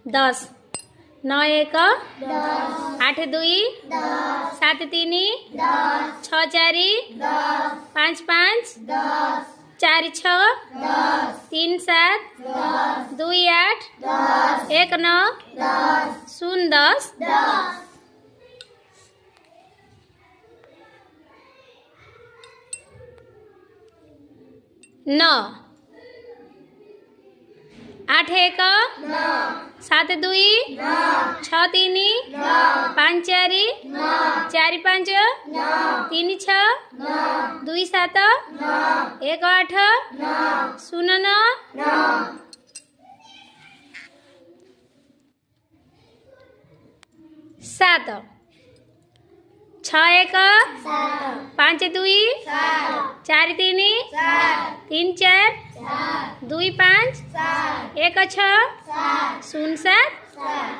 10 9 1 8 2 7 3 6 4 5 5 4 6 3 7 2 8 1 9 0 10 9 8 1 7 2 6 3 5 4 4 5 3 6 2 7 1 8 0 9 7 6 1 5 2 4 3 3 4 2 5 1 6 0 7